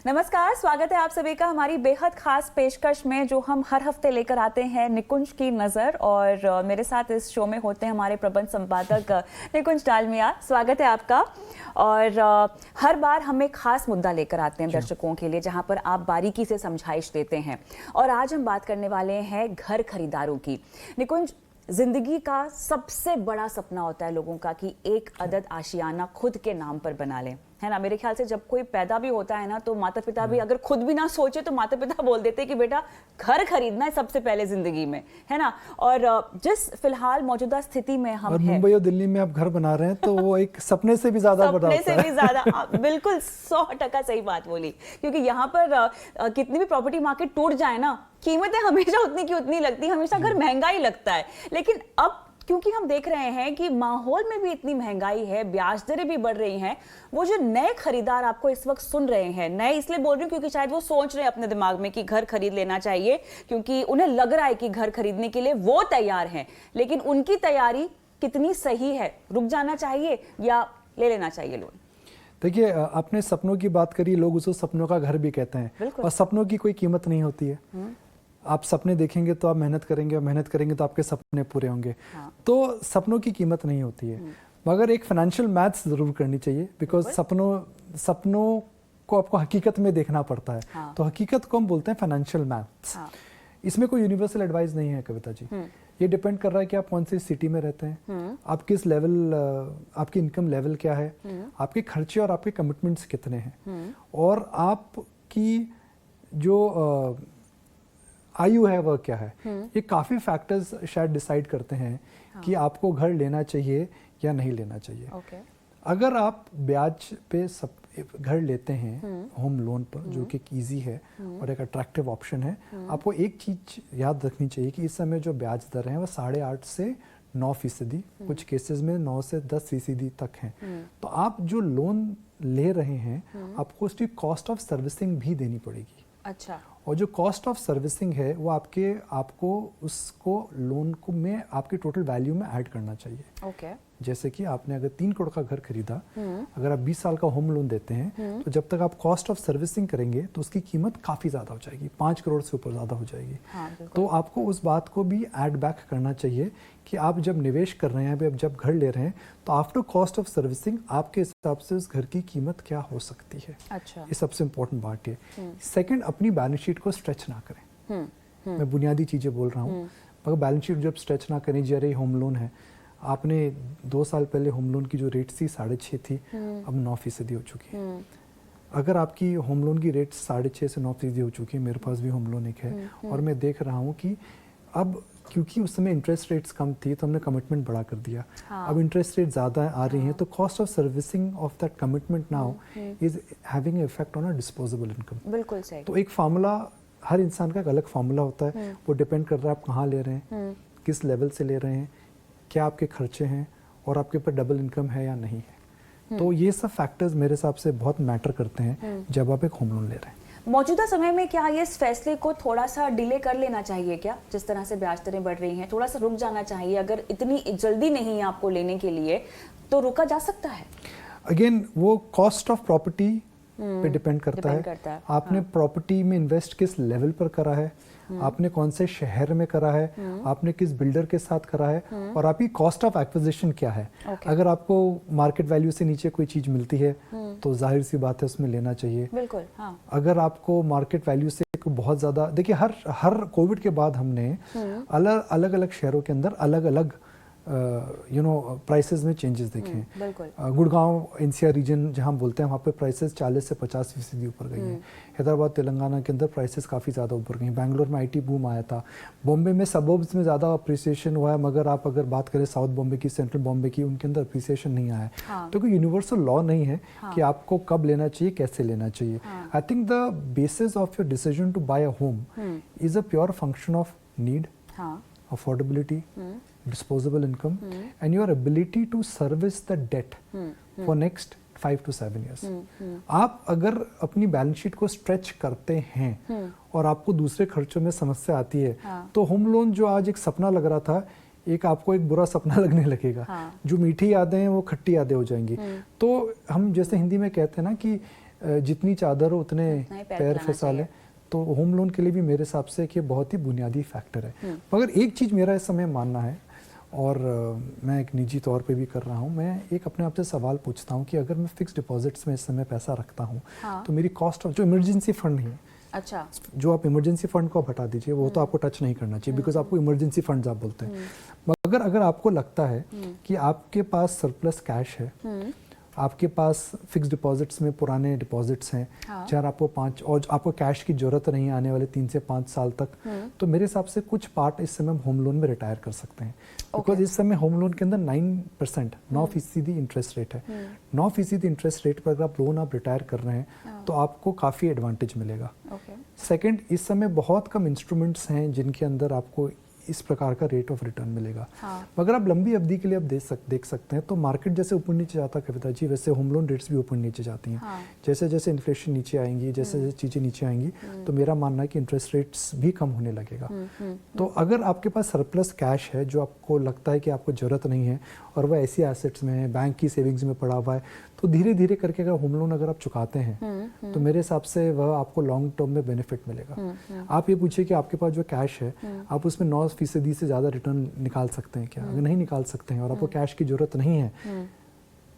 नमस्कार, स्वागत है आप सभी का हमारी बेहद खास पेशकश में जो हम हर हफ्ते लेकर आते हैं निकुंज की नज़र। और मेरे साथ इस शो में होते हैं हमारे प्रबंध संपादक निकुंज डालमिया। स्वागत है आपका। और हर बार हम एक खास मुद्दा लेकर आते हैं दर्शकों के लिए जहां पर आप बारीकी से समझाइश देते हैं। और आज हम बात करने वाले हैं घर खरीदारों की। निकुंज, जिंदगी का सबसे बड़ा सपना होता है लोगों का कि एक अदद आशियाना खुद के नाम पर बना लें, है ना। मेरे ख्याल से जब कोई पैदा भी होता है ना तो माता पिता भी अगर खुद भी ना सोचे तो माता पिता बोल देते हैं कि बेटा घर खरीदना है सबसे पहले जिंदगी में, है ना। और जिस फिलहाल मौजूदा स्थिति में हम हैं, मुंबई और दिल्ली में आप घर बना रहे हैं तो वो एक सपने से भी ज्यादा बड़ा होता है। सपने से भी ज्यादा, बिल्कुल 100% सही बात बोली। क्योंकि यहाँ पर कितनी भी प्रॉपर्टी मार्केट टूट जाए ना, कीमतें हमेशा उतनी की उतनी लगती, हमेशा घर महंगा ही लगता है। लेकिन अब क्योंकि हम देख रहे हैं कि माहौल में भी इतनी महंगाई है, ब्याज दरें भी बढ़ रही हैं, वो जो नए खरीदार आपको इस वक्त सुन रहे हैं, नए इसलिए बोल रही हूँ क्योंकि शायद वो सोच रहे हैं अपने दिमाग में कि घर खरीद लेना चाहिए, क्योंकि उन्हें लग रहा है कि घर खरीदने के लिए वो तैयार हैं, लेकिन उनकी तैयारी कितनी सही है, रुक जाना चाहिए या ले लेना चाहिए लोन। देखिए, आपने सपनों की बात करी, लोग उसको सपनों का घर भी कहते हैं और सपनों की कोई कीमत नहीं होती है। आप सपने देखेंगे तो आप मेहनत करेंगे और मेहनत करेंगे तो आपके सपने पूरे होंगे। तो सपनों की कीमत नहीं होती है, मगर एक फाइनेंशियल मैथ्स जरूर करनी चाहिए, बिकॉज सपनों को आपको हकीकत में देखना पड़ता है। तो हकीकत को हम बोलते हैं फाइनेंशियल मैथ्स। इसमें कोई यूनिवर्सल एडवाइस नहीं है कविता जी। ये डिपेंड कर रहा है कि आप कौन सी सिटी में रहते हैं, आप किस लेवल, आपकी इनकम लेवल क्या है, आपके खर्चे और आपके कमिटमेंट्स कितने हैं, और आपकी जो आयु है वह क्या है। ये काफी फैक्टर्स शायद डिसाइड करते हैं कि आपको घर लेना चाहिए या नहीं लेना चाहिए। अगर आप ब्याज पे घर लेते हैं होम लोन पर, जो कि ईजी है और एक अट्रैक्टिव ऑप्शन है, आपको एक चीज याद रखनी चाहिए कि इस समय जो ब्याज दर है वो 8.5 से 9%, कुछ केसेस में 9 से 10% तक हैं। तो आप जो लोन ले रहे हैं आपको उसकी कॉस्ट ऑफ सर्विसिंग भी देनी पड़ेगी। अच्छा। और जो कॉस्ट ऑफ सर्विसिंग है वो आपको उसको लोन को में आपके टोटल वैल्यू में ऐड करना चाहिए। जैसे कि आपने अगर 3 करोड़ का घर खरीदा, अगर आप 20 साल का होम लोन देते हैं तो जब तक आप कॉस्ट ऑफ सर्विसिंग करेंगे तो उसकी कीमत काफी ज्यादा हो जाएगी, 5 करोड़ से ऊपर ज्यादा हो जाएगी। तो आपको उस बात को भी ऐड बैक करना चाहिए कि आप जब निवेश कर रहे हैं, आप जब घर ले रहे हैं, तो आफ्टर कॉस्ट ऑफ सर्विसिंग आपके हिसाब से उस घर की कीमत क्या हो सकती है। अच्छा। ये सबसे इम्पोर्टेंट बात है। सेकेंड, अपनी बैलेंस शीट को स्ट्रेच ना करें। मैं बुनियादी चीजें बोल रहा हूँ, मगर बैलेंस शीट जब स्ट्रेच ना करें, जरे होम लोन है, आपने 2 साल पहले होम लोन की जो रेट थी 6.5 थी, अब 9% हो चुकी है। अगर आपकी होम लोन की रेट 6.5 से 9% हो चुकी है, मेरे पास भी होम लोन एक है, और मैं देख रहा हूँ कि अब क्योंकि उस समय इंटरेस्ट रेट्स कम थी तो हमने कमिटमेंट बढ़ा कर दिया। अब इंटरेस्ट रेट ज़्यादा आ रही हैं, तो cost of servicing of that commitment now is having effect on a disposable income. बिल्कुल सही। तो एक फार्मूला, हर इंसान का एक अलग फार्मूला होता है, वो डिपेंड कर रहा है आप कहाँ ले रहे हैं, किस लेवल से ले रहे हैं, क्या आपके खर्चे हैं, और आपके ऊपर डबल इनकम है या नहीं है। तो ये सब फैक्टर्स मेरे हिसाब से बहुत मैटर करते हैं जब आप एक होम लोन ले रहे हैं। मौजूदा समय में क्या ये इस फैसले को थोड़ा सा डिले कर लेना चाहिए क्या? जिस तरह से ब्याज दरें बढ़ रही हैं, थोड़ा सा रुक जाना चाहिए? अगर इतनी जल्दी नहीं है आपको लेने के लिए तो रुका जा सकता है? अगेन वो कॉस्ट ऑफ प्रॉपर्टी पे डिपेंड करता है। आपने प्रॉपर्टी में इन्वेस्ट किस लेवल पर करा है, आपने कौन से शहर में करा है, आपने किस बिल्डर के साथ करा है, और आपकी कॉस्ट ऑफ एक्विजिशन क्या है। अगर आपको मार्केट वैल्यू से नीचे कोई चीज मिलती है तो जाहिर सी बात है उसमें लेना चाहिए। बिल्कुल। हाँ। अगर आपको मार्केट वैल्यू से बहुत ज्यादा, देखिए हर कोविड के बाद हमने अलग अलग शहरों के अंदर अलग अलग प्राइसेस में चेंजेस देखे हैं। गुड़गांव एनसीआर रीजन जहां बोलते हैं वहाँ पे प्राइसेस 40 से 50% ऊपर गई हैं। हैदराबाद तेलंगाना के अंदर प्राइसेस काफ़ी ज़्यादा ऊपर गई। बैंगलोर में आईटी बूम आया था। बॉम्बे में सबर्ब्स में ज़्यादा अप्रिसिएशन हुआ है, मगर आप अगर बात करें साउथ बॉम्बे की, सेंट्रल बॉम्बे की, उनके अंदर अप्रिसिएशन नहीं आया है। तो कोई यूनिवर्सल लॉ नहीं है कि आपको कब लेना चाहिए, कैसे लेना चाहिए। I think the basis of your decision to buy a home is a pure function of need, affordability, disposable income, and your ability to service the debt for next 5 to 7 years. आप अगर अपनी balance sheet को stretch करते हैं और आपको दूसरे खर्चों में समस्या आती है, तो होम लोन जो आज एक सपना लग रहा था, एक आपको एक बुरा सपना लगने लगेगा। जो मीठी यादें हैं वो खट्टी यादें हो जाएंगी। तो हम जैसे हिंदी में कहते हैं ना कि जितनी चादर हो उतने उतना ही पैर पैर फैलाना फैसा लें। चाहिए। तो होम लोन के लिए भी मेरे हिसाब से कि बहुत ही बुनियादी फैक्टर है। मगर एक चीज़ मेरा इस समय मानना है, और मैं एक निजी तौर पे भी कर रहा हूँ, मैं एक अपने आप से सवाल पूछता हूँ कि अगर मैं फिक्स डिपॉजिट्स में इस समय पैसा रखता हूँ, हाँ। तो मेरी कॉस्ट ऑफ जो इमरजेंसी फंड नहीं है, अच्छा, जो आप इमरजेंसी फंड को आप हटा दीजिए, वो तो आपको टच नहीं करना चाहिए, बिकॉज आपको इमरजेंसी फंड्स आप बोलते हैं। मगर अगर आपको लगता है कि आपके पास सरप्लस कैश है, आपके पास फिक्स डिपॉजिट्स में पुराने डिपॉजिट्स हैं, हाँ। चाहे आपको 5 और आपको कैश की जरूरत नहीं आने वाले 3 से 5 साल तक, तो मेरे हिसाब से कुछ पार्ट इस समय होम लोन में रिटायर कर सकते हैं। बिकॉज इस समय होम लोन के अंदर 9%, 9% इंटरेस्ट रेट है। 9% इंटरेस्ट रेट पर अगर आप लोन आप रिटायर कर रहे हैं तो आपको काफ़ी एडवांटेज मिलेगा। सेकंड, इस समय बहुत कम इंस्ट्रूमेंट्स हैं जिनके अंदर आपको इस प्रकार का रेट ऑफ रिटर्न मिलेगा। हाँ। मगर आप लंबी अवधि के लिए आप देख सकते हैं, तो मार्केट जैसे ऊपर नीचे जाता है कविता जी, वैसे होम लोन रेट्स भी ऊपर नीचे जाती हैं। हाँ। जैसे जैसे इन्फ्लेशन नीचे आएंगी, जैसे जैसे चीज़ें नीचे आएंगी, तो मेरा मानना है कि इंटरेस्ट रेट्स भी कम होने लगेगा। तो अगर आपके पास सरप्लस कैश है जो आपको लगता है कि आपको ज़रूरत नहीं है, और वह ऐसी एसेट्स में है, बैंक की सेविंग्स में पड़ा हुआ है, तो धीरे धीरे करके अगर होम लोन अगर आप चुकाते हैं तो मेरे हिसाब से वह आपको लॉन्ग टर्म में बेनिफिट मिलेगा। आप ये पूछिए कि आपके पास जो कैश है, आप उसमें 9% से ज़्यादा रिटर्न निकाल सकते हैं क्या? अगर नहीं निकाल सकते हैं और आपको कैश की जरूरत नहीं है,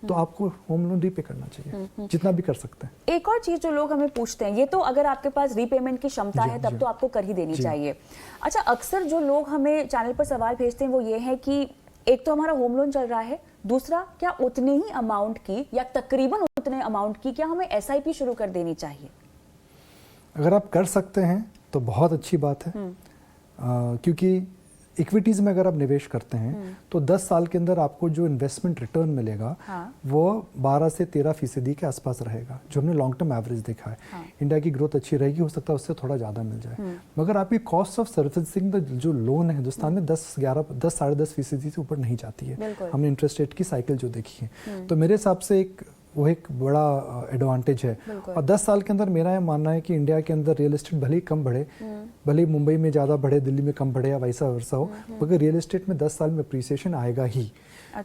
तो आपको होम लोन रीपे करना चाहिए, जितना भी कर सकते हैं। एक और चीज जो लोग हमें पूछते हैं, ये तो अगर आपके पास रीपेमेंट की क्षमता है तब तो आपको कर ही देनी चाहिए। अच्छा, अक्सर जो लोग हमें चैनल पर सवाल भेजते हैं वो ये है कि एक तो हमारा होम लोन चल रहा है, दूसरा क्या उतने ही अमाउंट की या तकरीबन उतने अमाउंट की क्या हमें SIP शुरू कर देनी चाहिए? अगर आप कर सकते हैं तो बहुत अच्छी बात है, क्योंकि इक्विटीज़ में अगर आप निवेश करते हैं तो 10 साल के अंदर आपको जो इन्वेस्टमेंट रिटर्न मिलेगा, हाँ। वो 12 से 13% के आसपास रहेगा, जो हमने लॉन्ग टर्म एवरेज देखा है। हाँ। इंडिया की ग्रोथ अच्छी रहेगी, हो सकता है उससे थोड़ा ज़्यादा मिल जाए। मगर आपकी कॉस्ट ऑफ सर्विसिंग जो लोन है हिंदुस्तान में 10-10.5% से ऊपर नहीं जाती है। हमने इंटरेस्ट रेट की साइकिल जो देखी है, तो मेरे हिसाब से वो एक बड़ा एडवांटेज है। और 10 साल के अंदर मेरा ये मानना है कि इंडिया के अंदर रियल एस्टेट भले ही कम बढ़े, भले ही मुंबई में ज़्यादा बढ़े, दिल्ली में कम बढ़े या वैसा वैसा हो, मगर रियल एस्टेट में 10 साल में अप्रिसिएशन आएगा ही।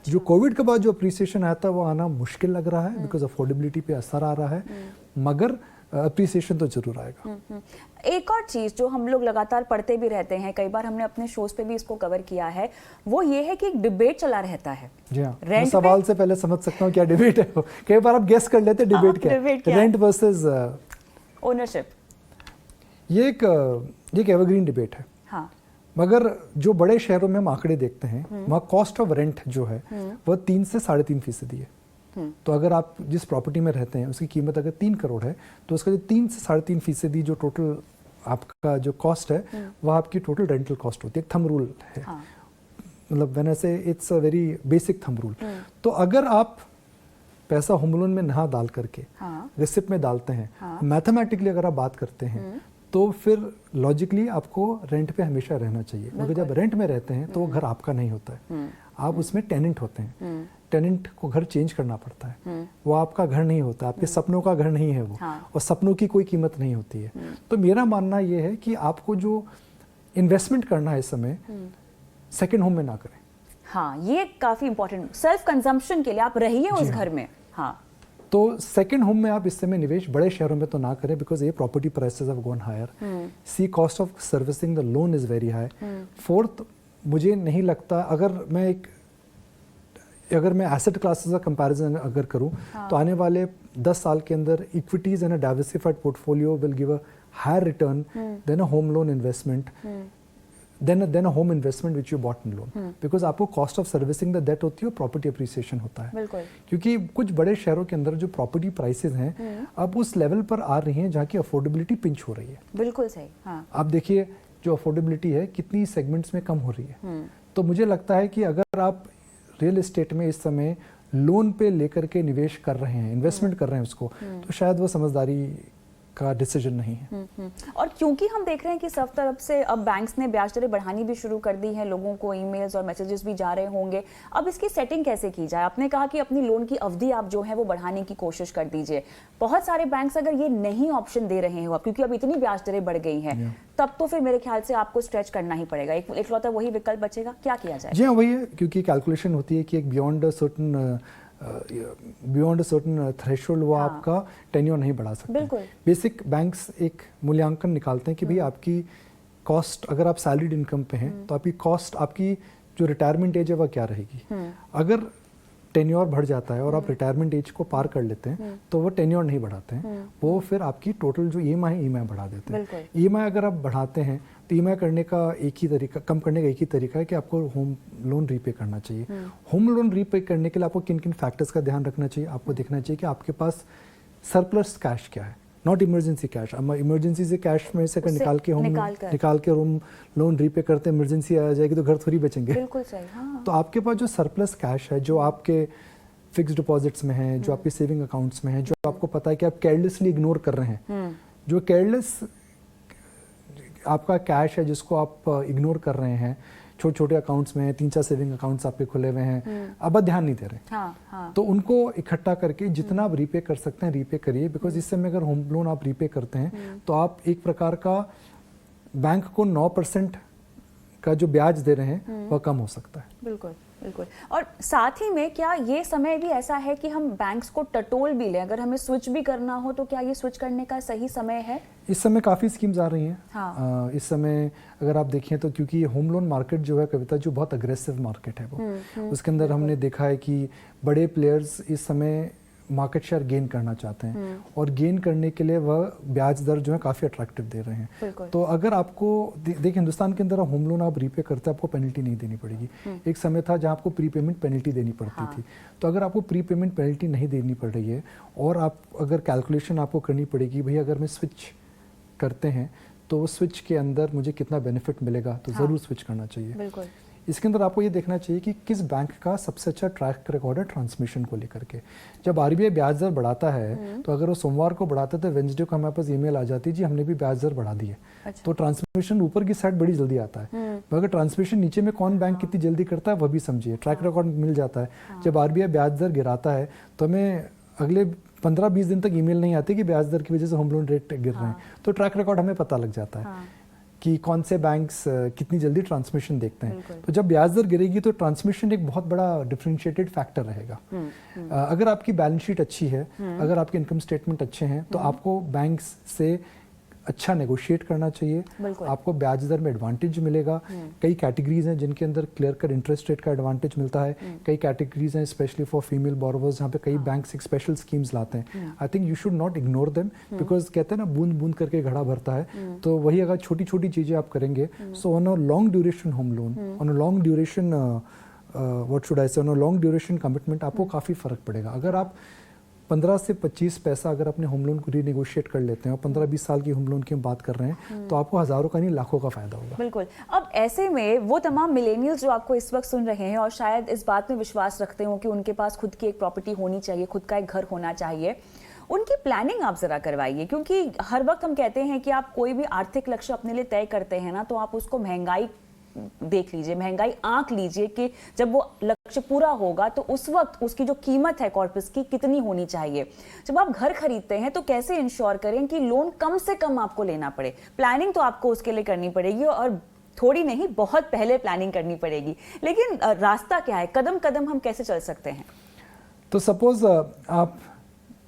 जो कोविड के बाद जो अप्रिसिएशन आया था वो आना मुश्किल लग रहा है, बिकॉज अफोर्डेबिलिटी पे असर आ रहा है, मगर अप्रिसिएशन तो जरूर आएगा। एक और चीज जो हम लोग लगातार पढ़ते भी रहते हैं, कई बार हमने अपने शोज पे भी इसको कवर किया है, वो ये है कि एक डिबेट चला रहता है। जी हाँ, मैं सवाल से पहले समझ सकता हूँ क्या डिबेट है। कई बार आप गेस कर लेते हैं डिबेट क्या है। रेंट वर्सेस ओनरशिप, ये एक एवरग्रीन डिबेट है। हाँ। मगर जो बड़े शहरों में हम आंकड़े देखते हैं, वहाँ कॉस्ट ऑफ रेंट जो है वह 3 से 3.5% है। तो अगर आप जिस प्रॉपर्टी में रहते हैं उसकी कीमत अगर 3 करोड़ है, तो उसका जो 3 से 3.5% जो टोटल आपका जो कॉस्ट है, वह आपकी टोटल रेंटल कॉस्ट होती है। एक थंब रूल है, हाँ। मतलब व्हेन आई से it's a very basic thumb rule. तो अगर आप पैसा होम लोन में ना डाल करके रिसिप्ट में डालते हैं, मैथमेटिकली अगर आप बात करते हैं, तो फिर लॉजिकली आपको रेंट पे हमेशा रहना चाहिए। मगर जब रेंट में रहते हैं तो वो घर आपका नहीं होता है, आप उसमें टेनेंट होते हैं। टेनेंट को घर चेंज करना पड़ता है, वो आपका घर नहीं होता, आपके सपनों का घर नहीं है वो, और सपनों की कोई कीमत नहीं होती है। तो मेरा मानना ये है कि आपको जो इन्वेस्टमेंट करना है इस समय, सेकंड होम में ना करें। हाँ, ये काफी इंपॉर्टेंट, सेल्फ कंजम्पशन के लिए आप रहिए उस घर में। हाँ, तो सेकंड होम में आप इस समय निवेश बड़े शहरों में तो ना करें, बिकॉज ये property prices have gone higher. See cost of servicing the loan is very high. Fourth, मुझे नहीं लगता, अगर मैं एसेट क्लासेस का कंपैरिजन अगर करूं, तो आने वाले 10 साल के अंदर equities and a diversified portfolio will give a higher return than a home loan investment, than a home investment which you bought in loan, because आपको cost of servicing the debt होती है और प्रॉपर्टी अप्रिसिएशन होता है। क्योंकि कुछ बड़े शहरों के अंदर जो प्रॉपर्टी प्राइसेस हैं अब उस लेवल पर आ रही हैं जहाँ की अफोर्डेबिलिटी पिंच हो रही है। बिल्कुल सही। हाँ। आप देखिए जो अफोर्डेबिलिटी है कितनी सेगमेंट्स में कम हो रही है। तो मुझे लगता है कि अगर आप रियल एस्टेट में इस समय लोन पे लेकर के निवेश कर रहे हैं, इन्वेस्टमेंट कर रहे हैं उसको, तो शायद वो समझदारी का डिसीजन नहीं है। और क्योंकि हम देख रहे हैं कि सब तरफ से अब बैंक्स ने ब्याज दरें बढ़ानी भी शुरू कर दी हैं, लोगों को ईमेल्स और मैसेजेस भी जा रहे होंगे, अब इसकी सेटिंग कैसे की जाए? आपने कहा कि अपनी लोन की अवधि आप जो है वो बढ़ाने की कोशिश कर दीजिए। बहुत सारे बैंक्स अगर ये नहीं ऑप्शन दे रहे हो क्योंकि अब इतनी ब्याज दरें बढ़ गई हैं, तब तो फिर मेरे ख्याल से आपको स्ट्रेच करना ही पड़ेगा, इकलौता वही विकल्प बचेगा। क्या किया जाए? जी हाँ, वही है, क्योंकि कैलकुलेशन होती है कि एक beyond certain beyond a certain threshold वो आपका टेन्योर नहीं बढ़ा सकते। बेसिक बैंक्स एक मूल्यांकन निकालते हैं कि भाई आपकी कॉस्ट, अगर आप सैलरीड इनकम पे हैं तो आपकी कॉस्ट, आपकी जो रिटायरमेंट एज है वह क्या रहेगी। अगर टेन्योर बढ़ जाता है और आप रिटायरमेंट एज को पार कर लेते हैं तो वो टेन्योर नहीं बढ़ाते हैं, वो फिर आपकी टोटल जो ईएमआई है ईएमआई बढ़ा देते हैं। ईएमआई अगर आप बढ़ाते हैं तो ईएमआई करने का एक ही तरीका, कम करने का एक ही तरीका है कि आपको होम लोन रीपे करना चाहिए। होम लोन रीपे करने के लिए आपको किन किन फैक्टर्स का ध्यान रखना चाहिए। आपको देखना चाहिए कि आपके पास सरप्लस कैश क्या है, नॉट इमरजेंसी कैश। अब इमरजेंसी से कैश में से अगर निकाल के होम लोन रीपे करते हैं, इमरजेंसी आ जाएगी तो घर थोड़ी बचेंगे। बिल्कुल सही, हाँ। तो आपके पास जो सरप्लस कैश है, जो आपके फिक्स डिपॉजिट्स में है, जो आपके सेविंग अकाउंट्स में है, जो आपको पता है कि आप केयरलेसली इग्नोर कर रहे हैं, जो केयरलेस आपका कैश है जिसको आप इग्नोर कर रहे हैं, छोटे छोटे अकाउंट्स में 3-4 सेविंग अकाउंट्स आपके खुले हुए हैं, अब आप ध्यान नहीं दे रहे, तो उनको इकट्ठा करके जितना आप रीपे कर सकते हैं रीपे करिए। बिकॉज इस समय अगर होम लोन आप रीपे करते हैं तो आप एक प्रकार का बैंक को 9% का जो ब्याज दे रहे हैं वह कम हो सकता है। बिल्कुल बिल्कुल। और साथ ही में क्या ये समय भी ऐसा है कि हम बैंक्स को टटोल भी लें, अगर हमें स्विच भी करना हो तो क्या ये स्विच करने का सही समय है? इस समय काफ़ी स्कीम्स आ रही हैं। इस समय अगर आप देखें तो, क्योंकि होम लोन मार्केट जो है कविता, जो बहुत अग्रेसिव मार्केट है वो, उसके अंदर हमने देखा है कि बड़े प्लेयर्स इस समय मार्केट शेयर गेन करना चाहते हैं और गेन करने के लिए वह ब्याज दर जो है काफ़ी अट्रैक्टिव दे रहे हैं। तो अगर आपको देखिए हिंदुस्तान के अंदर होम लोन आप रीपे करते हैं, आपको पेनल्टी नहीं देनी पड़ेगी। एक समय था जहां आपको प्री पेमेंट पेनल्टी देनी पड़ती थी। तो अगर आपको प्री पेमेंट पेनल्टी नहीं देनी पड़ रही है और आप अगर कैलकुलेशन आपको करनी पड़ेगी, भैया अगर मैं स्विच करते हैं तो स्विच के अंदर मुझे कितना बेनिफिट मिलेगा, तो ज़रूर स्विच करना चाहिए। इसके अंदर आपको ये देखना चाहिए कि किस बैंक का सबसे अच्छा ट्रैक रिकॉर्ड है ट्रांसमिशन को लेकर के। जब आरबीआई ब्याज दर बढ़ाता है तो अगर वो सोमवार को बढ़ाता है तो वेंसडे को हमारे पास ईमेल आ जाती है, जी हमने भी ब्याज दर बढ़ा दी है। अच्छा। तो ट्रांसमिशन ऊपर की साइड बड़ी जल्दी आता है, मगर ट्रांसमिशन नीचे में कौन बैंक कितनी जल्दी करता है वह भी समझिए। ट्रैक रिकॉर्ड मिल जाता है। जब आरबीआई ब्याज दर गिराता है तो हमें अगले 15-20 दिन तक ईमेल नहीं आती कि ब्याज दर की वजह से होम लोन रेट गिर रहे हैं। तो ट्रैक रिकॉर्ड हमें पता लग जाता है कि कौन से बैंक्स कितनी जल्दी ट्रांसमिशन देखते हैं। तो जब ब्याज दर गिरेगी तो ट्रांसमिशन एक बहुत बड़ा डिफरेंशिएटेड फैक्टर रहेगा। अगर आपकी बैलेंस शीट अच्छी है, अगर आपके इनकम स्टेटमेंट अच्छे हैं, तो आपको बैंक्स से अच्छा नेगोशिएट करना चाहिए। आपको ब्याज दर में एडवांटेज मिलेगा। कई कैटेगरीज हैं जिनके अंदर क्लियर कट इंटरेस्ट रेट का एडवांटेज मिलता है। कई कैटेगरीज हैं स्पेशली फॉर फीमेल बोरोवर्स जहाँ पे कई बैंक्स एक स्पेशल स्कीम्स लाते हैं। I think you should not ignore them, because कहते हैं ना बूंद बूंद करके घड़ा भरता है। तो वही अगर छोटी छोटी चीजें आप करेंगे, so on a long duration home loan, on a long duration what should I say, on a long duration commitment आपको काफी फर्क पड़ेगा। अगर आप 15 से 25 पैसा अगर अपने होम लोन को रीनेगोशिएट कर लेते हैं और 15-20 साल की होम लोन की हम बात कर रहे हैं, तो आपको हजारों का नहीं लाखों का फायदा होगा। बिल्कुल। अब ऐसे में वो तमाम मिलेनियल्स जो आपको इस वक्त सुन रहे हैं और शायद इस बात में विश्वास रखते हो कि उनके पास खुद की एक प्रॉपर्टी होनी चाहिए, खुद का एक घर होना चाहिए, उनकी प्लानिंग आप जरा करवाइए। क्योंकि हर वक्त हम कहते हैं कि आप कोई भी आर्थिक लक्ष्य अपने लिए तय करते हैं ना, तो आप उसको महंगाई देख लीजिए, महंगाई आंक लीजिए कि जब वो लक्ष्य पूरा होगा तो उस वक्त उसकी जो कीमत है कॉर्पस की कितनी होनी चाहिए। जब आप घर खरीदते हैं तो कैसे इंश्योर करें कि लोन कम से कम आपको लेना पड़े। प्लानिंग तो आपको उसके लिए करनी पड़ेगी और थोड़ी नहीं बहुत पहले प्लानिंग करनी पड़ेगी, लेकिन रास्ता क्या है, कदम कदम हम कैसे चल सकते हैं? तो सपोज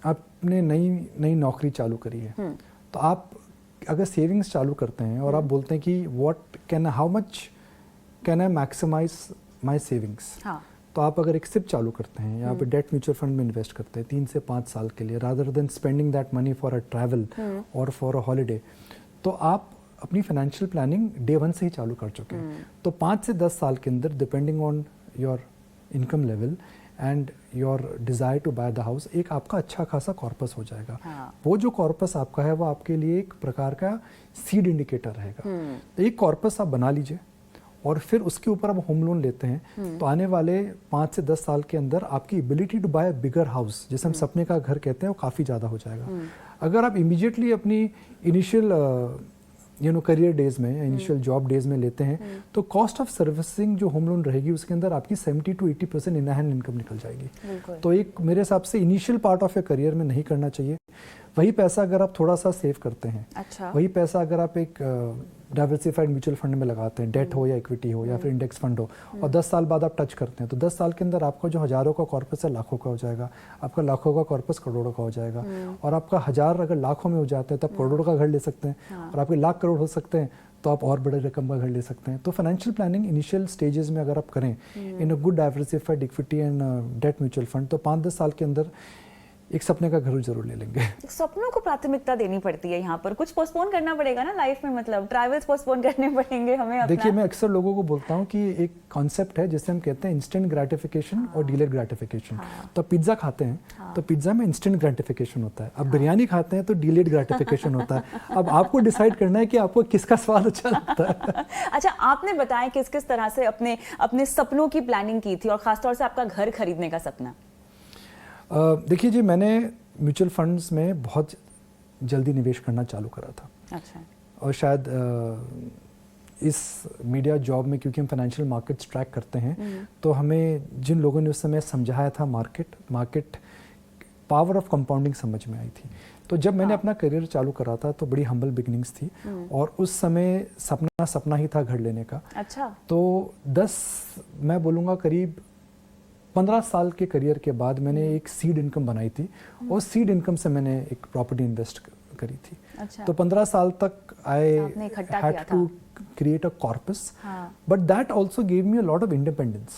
आपने नई नौकरी चालू करी है, तो आप अगर सेविंग्स चालू करते हैं और आप बोलते हैं कि how much can I maximise my savings, तो आप अगर एक सिप चालू करते हैं या फिर डेट म्यूचुअल फंड में इन्वेस्ट करते हैं 3 से 5 साल के लिए, rather than spending that money for a travel और फॉर अ हॉलीडे, तो आप अपनी फाइनेंशियल प्लानिंग डे 1 से ही चालू कर चुके हैं। तो 5 से 10 साल के अंदर depending on your income level and your desire to buy the house, एक आपका अच्छा खासा कॉर्पस हो जाएगा। वो जो कॉर्पस आपका है वो आपके लिए एक प्रकार का सीड इंडिकेटर रहेगा। तो एक कॉर्पस आप बना लीजिए और फिर उसके ऊपर आप होम लोन लेते हैं, तो आने वाले 5 से 10 साल के अंदर आपकी ability to buy bigger house, जिसे हम सपने का घर कहते हैं, वो काफ़ी ज़्यादा हो जाएगा। अगर आप इमीडिएटली अपनी इनिशियल करियर डेज में या इनिशियल जॉब डेज में लेते हैं, तो कॉस्ट ऑफ सर्विसिंग जो होम लोन रहेगी उसके अंदर आपकी 70 to 80% इन हैंड इनकम निकल जाएगी। तो एक मेरे हिसाब से initial part of a career में नहीं करना चाहिए। वही पैसा अगर आप थोड़ा सा सेव करते हैं, वही पैसा अगर आप एक डाइवर्सिफाइड म्यूचुअल फंड में लगाते हैं, डेट हो या इक्विटी हो या फिर इंडेक्स फंड हो, और 10 साल बाद आप टच करते हैं तो 10 साल के अंदर आपका जो हजारों का कॉर्पस है लाखों का हो जाएगा, आपका लाखों का कॉर्पस करोड़ों का हो जाएगा, और आपका हजार अगर लाखों में हो जाते हैं तो आप करोड़ों का घर ले सकते हैं, और आपके लाख करोड़ हो सकते हैं तो आप और बड़े रकम का घर ले सकते हैं। तो फाइनेंशियल प्लानिंग इनिशियल स्टेजेस में अगर आप करें in a good diversified equity and debt mutual fund तो 5-10 साल के अंदर एक सपने का घर जरूर ले लेंगे। सपनों को प्राथमिकता देनी पड़ती है यहाँ पर, कुछ पोस्टपोन करना पड़ेगा ना लाइफ में, मतलब ट्रैवल्स पोस्टपोन करने पड़ेंगे हमें अपना। देखिए, मैं अक्सर लोगों को बोलता हूँ कि एक कॉन्सेप्ट है जिसे हम कहते हैं इंस्टेंट ग्रेटिफिकेशन और डिलेड ग्रेटिफिकेशन। तो आप पिज्जा खाते हैं तो पिज्जा में इंस्टेंट ग्रेटिफिकेशन होता है, अब बिरयानी खाते हैं तो डिलेड ग्रेटिफिकेशन होता है। अब आपको डिसाइड करना है कि आपको किसका स्वाद अच्छा लगता है। अच्छा, आपने बताया किस किस तरह से अपने अपने सपनों की प्लानिंग की थी, और खासतौर से आपका घर खरीदने का सपना। देखिए जी, मैंने म्यूचुअल फंड्स में बहुत जल्दी निवेश करना चालू करा था। अच्छा। और शायद इस मीडिया जॉब में क्योंकि हम फाइनेंशियल मार्केट्स ट्रैक करते हैं तो हमें जिन लोगों ने उस समय समझाया था मार्केट पावर ऑफ कंपाउंडिंग समझ में आई थी। तो जब मैंने अपना करियर चालू करा था तो बड़ी हम्बल बिगनिंग्स थी, और उस समय सपना ही था घर लेने का। अच्छा। तो 10 मैं बोलूँगा करीब 15 साल के करियर के बाद मैंने एक सीड इनकम बनाई थी, और सीड इनकम से मैंने एक प्रॉपर्टी इन्वेस्ट करी थी। अच्छा। तो 15 साल तक I had to create a corpus, but that also give me a lot of independence.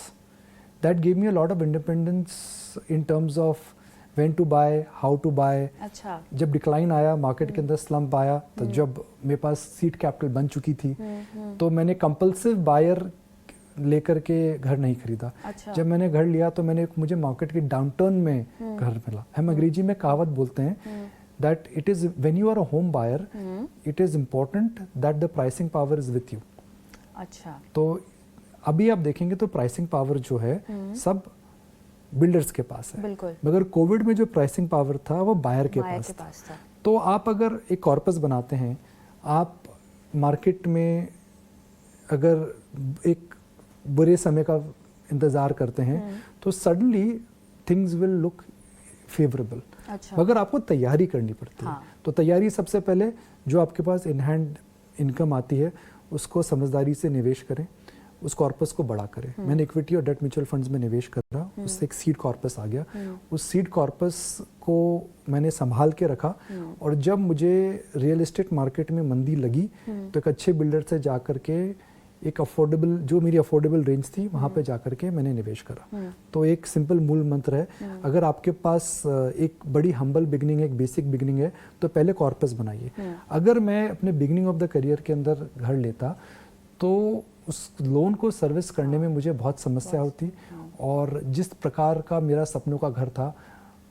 That give me a lot of independence in terms of when to buy, how to buy. अच्छा। जब decline आया market के अंदर, slump आया, तो जब मेरे पास seed capital बन चुकी थी तो मैंने कंपल्सिव बायर लेकर के घर नहीं खरीदा। अच्छा। जब मैंने घर लिया तो मुझे मार्केट के डाउनटर्न में घर मिला। हम अंग्रेजी में कहावत बोलते हैं that it is when you are a home buyer it is important that the pricing power is with you. अच्छा। तो अभी आप देखेंगे तो प्राइसिंग पावर जो है सब बिल्डर्स के पास है, मगर कोविड में जो प्राइसिंग पावर था वो बायर के पास था। तो आप अगर एक कॉर्पस बनाते हैं, आप मार्केट में अगर एक बुरे समय का इंतजार करते हैं तो suddenly things will look favourable. अच्छा। मगर आपको तैयारी करनी पड़ती है। तो तैयारी सबसे पहले जो आपके पास इन हैंड इनकम आती है उसको समझदारी से निवेश करें, उस कॉर्पस को बड़ा करें। मैंने इक्विटी और डेट म्यूचुअल फंड्स में निवेश करा, उससे एक सीड कॉर्पस आ गया। उस सीड कॉर्पस को मैंने संभाल के रखा, और जब मुझे रियल एस्टेट मार्केट में मंदी लगी तो एक अच्छे बिल्डर से जा करके एक अफोर्डेबल, जो मेरी अफोर्डेबल रेंज थी वहाँ पे जाकर के मैंने निवेश करा। तो एक सिंपल मूल मंत्र है, अगर आपके पास एक बड़ी हम्बल बिगनिंग है, एक बेसिक बिगनिंग है, तो पहले कॉर्पस बनाइए। अगर मैं अपने बिगनिंग ऑफ द करियर के अंदर घर लेता तो उस लोन को सर्विस करने में मुझे बहुत समस्या होती, और जिस प्रकार का मेरा सपनों का घर था,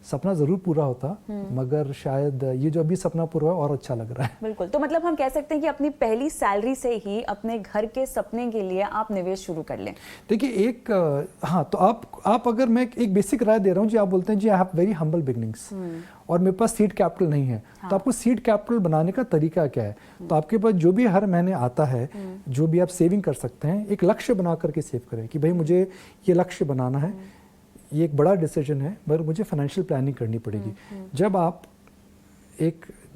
सपना जरूर पूरा होता, मगर शायद ये जो अभी सपना पूरा है और अच्छा लग रहा है। बिल्कुल। तो मतलब हम कह सकते हैं कि अपनी पहली सैलरी से ही अपने घर के सपने के लिए आप निवेश शुरू कर लें। देखिए, एक हाँ, तो आप अगर मैं एक बेसिक राय दे रहा हूँ जी, आप बोलते हैं जी I have very humble beginnings और मेरे पास सीड कैपिटल नहीं है। हाँ। तो आपको सीड कैपिटल बनाने का तरीका क्या है? तो आपके पास जो भी हर महीने आता है, जो भी आप सेविंग कर सकते हैं, एक लक्ष्य बना करके सेव करें कि भाई मुझे ये लक्ष्य बनाना है। ये एक बड़ा डिसीजन है, मगर मुझे फाइनेंशियल प्लानिंग करनी पड़ेगी।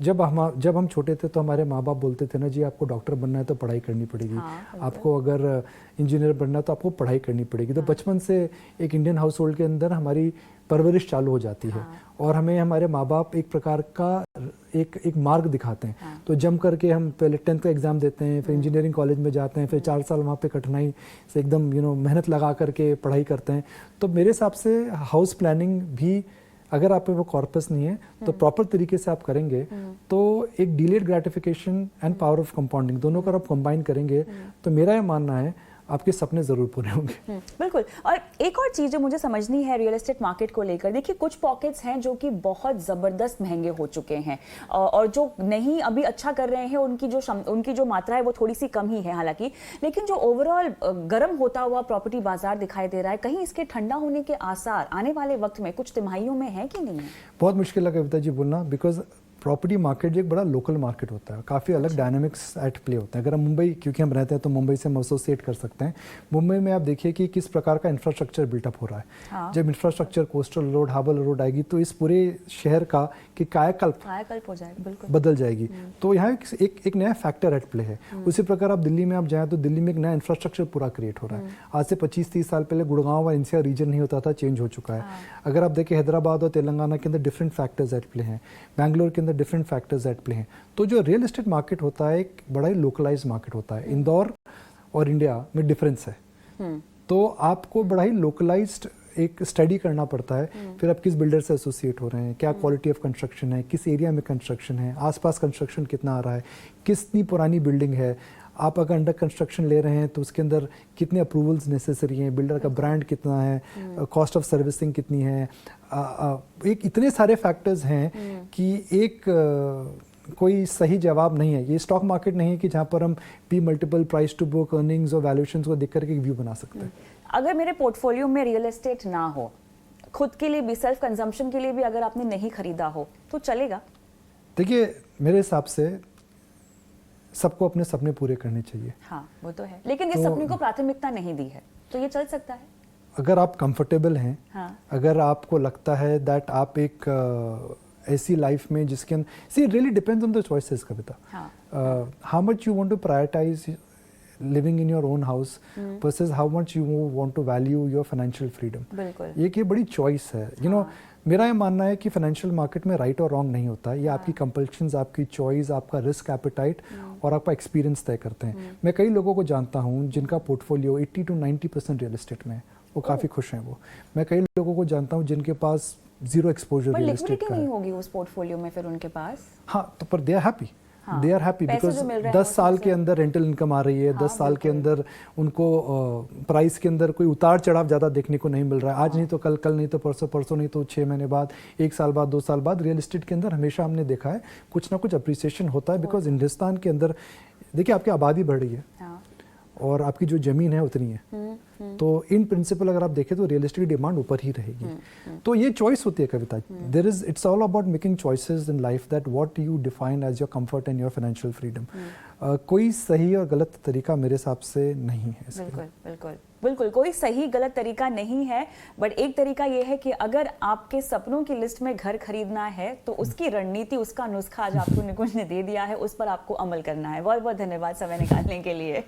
जब हम छोटे थे तो हमारे माँ बाप बोलते थे ना जी, आपको डॉक्टर बनना है तो पढ़ाई करनी पड़ेगी। हाँ, आपको अगर इंजीनियर बनना है तो आपको पढ़ाई करनी पड़ेगी। तो बचपन से एक इंडियन हाउस होल्ड के अंदर हमारी परवरिश चालू हो जाती है, और हमें हमारे माँ बाप एक प्रकार का एक मार्ग दिखाते हैं। तो जम करके हम पहले 10th का एग्जाम देते हैं, फिर इंजीनियरिंग कॉलेज में जाते हैं, फिर 4 साल वहाँ पे कठिनाई से एकदम मेहनत लगा करके पढ़ाई करते हैं। तो मेरे हिसाब से हाउस प्लानिंग भी, अगर आप पे वो कॉर्पस नहीं है तो प्रॉपर तरीके से आप करेंगे तो एक delayed gratification and power of compounding दोनों को आप कंबाइन करेंगे तो मेरा ये मानना है आपके सपने जरूर पूरे होंगे। बिल्कुल। और एक और चीज़ जो मुझे समझनी है रियल एस्टेट मार्केट को लेकर, देखिए कुछ पॉकेट्स हैं जो कि बहुत ज़बरदस्त महंगे हो चुके हैं, और जो नहीं अभी अच्छा कर रहे हैं उनकी जो मात्रा है वो थोड़ी सी कम ही है हालांकि, लेकिन जो ओवरऑल गर्म होता हुआ प्रॉपर्टी बाजार दिखाई दे रहा है, कहीं इसके ठंडा होने के आसार आने वाले वक्त में कुछ तिमाहियों में है कि नहीं है? बहुत मुश्किल है कविता जी बोलना, बिकॉज प्रॉपर्टी मार्केट जो एक बड़ा लोकल मार्केट होता है, काफ़ी अलग डायनामिक्स एट प्ले होते हैं। अगर हम मुंबई, क्योंकि हम रहते हैं तो मुंबई से हम एसोसिएट कर सकते हैं। मुंबई में आप देखिए कि किस प्रकार का इंफ्रास्ट्रक्चर बिल्टअप हो रहा है। हाँ। जब infrastructure coastal road, Howell road आएगी तो इस पूरे शहर का कि कायाकल्प हो जाएगा, बिल्कुल बदल जाएगी। तो यहाँ एक नया फैक्टर एट प्ले है। उसी प्रकार आप दिल्ली में आप जाएँ तो दिल्ली में एक नया इंफ्रास्ट्रक्चर पूरा क्रिएट हो रहा है। आज से 25-30 साल पहले गुड़गांव और एनसीआर रीजन नहीं होता था, चेंज हो चुका है। अगर आप देखें हैदराबाद और तेलंगाना के अंदर डिफरेंट फैक्टर्स एट प्ले हैं, बैंगलोर के अंदर डिफरेंट फैक्टर्स एट प्ले हैं। तो जो रियल एस्टेट मार्केट होता है एक बड़ा ही लोकलाइज मार्केट होता है। इंदौर और इंडिया में डिफरेंस है। तो आपको बड़ा ही लोकलाइज्ड एक स्टडी करना पड़ता है। फिर आप किस बिल्डर से एसोसिएट हो रहे हैं, क्या क्वालिटी ऑफ कंस्ट्रक्शन है, किस एरिया में कंस्ट्रक्शन है, आसपास कंस्ट्रक्शन कितना आ रहा है, कितनी पुरानी बिल्डिंग है, आप अगर अंडर कंस्ट्रक्शन ले रहे हैं तो उसके अंदर कितने अप्रूवल्स नेसेसरी हैं, बिल्डर का ब्रांड कितना है, कॉस्ट ऑफ सर्विसिंग कितनी है। एक इतने सारे फैक्टर्स हैं कि एक कोई सही जवाब नहीं है। ये स्टॉक मार्केट नहीं है कि जहाँ पर हम P multiple, price to book, earnings और वैल्यूएशंस को देख करके एक व्यू बना सकते हैं। अगर मेरे पोर्टफोलियो में रियल एस्टेट ना हो, खुद के लिए भी, सेल्फ कंजम्पशन के लिए भी अगर आपने नहीं खरीदा हो तो चलेगा? देखिए, मेरे हिसाब से सबको अपने सपने पूरे करने चाहिए। हाँ, वो तो है, लेकिन इस सपने को प्राथमिकता नहीं दी है तो ये चल सकता है अगर आप कंफर्टेबल हैं। हाँ। अगर आपको लगता है दैट आप एक ऐसी लाइफ में जिसके see really depends on the choices Kavita. How much you want to prioritise living in your own house versus how much you want to value your financial freedom. बिल्कुल, ये बड़ी चॉइस है। यू नो, मेरा ये मानना है कि फाइनेंशियल मार्केट में राइट और रॉन्ग नहीं होता है। ये आपकी कंपल्शंस, आपकी चॉइस, आपका रिस्क एपेटाइट और आपका एक्सपीरियंस तय करते हैं। मैं कई लोगों को जानता हूँ जिनका पोर्टफोलियो 80 to 90% रियल एस्टेट में है, वो काफ़ी खुश हैं वो। मैं कई लोगों को जानता हूँ जिनके पास जीरो एक्सपोजर रियल एस्टेट का नहीं होगी उस पोर्टफोलियो में फिर उनके पास। हाँ, तो पर they are happy. They are happy because 10 साल के अंदर रेंटल इनकम आ रही है। 10 साल के अंदर उनको प्राइस के अंदर कोई उतार चढ़ाव ज़्यादा देखने को नहीं मिल रहा है। आज नहीं तो कल, कल नहीं तो परसों, परसों नहीं तो 6 महीने बाद, 1 साल बाद, 2 साल बाद रियल एस्टेट के अंदर हमेशा हमने देखा है कुछ ना कुछ अप्रिसिएशन होता है। बिकॉज हिंदुस्तान के अंदर देखिए आपकी आबादी बढ़ रही है और आपकी जो ज़मीन है उतनी है। तो इन प्रिंसिपल अगर आप देखें तो रियल एस्टेट की डिमांड ऊपर ही रहेगी। तो ये चॉइस होती है Kavita. There is, it's all about making choices in life that what you define as your comfort and your financial freedom. कोई सही और गलत तरीका मेरे हिसाब से नहीं है। बिल्कुल बिल्कुल बिल्कुल, कोई सही गलत तरीका नहीं है। बट एक तरीका ये है कि अगर आपके सपनों की लिस्ट में घर खरीदना है तो उसकी रणनीति, उसका नुस्खा आज आपको निकुंज ने दे दिया है, उस पर आपको अमल करना है। बहुत बहुत धन्यवाद समय निकालने के लिए।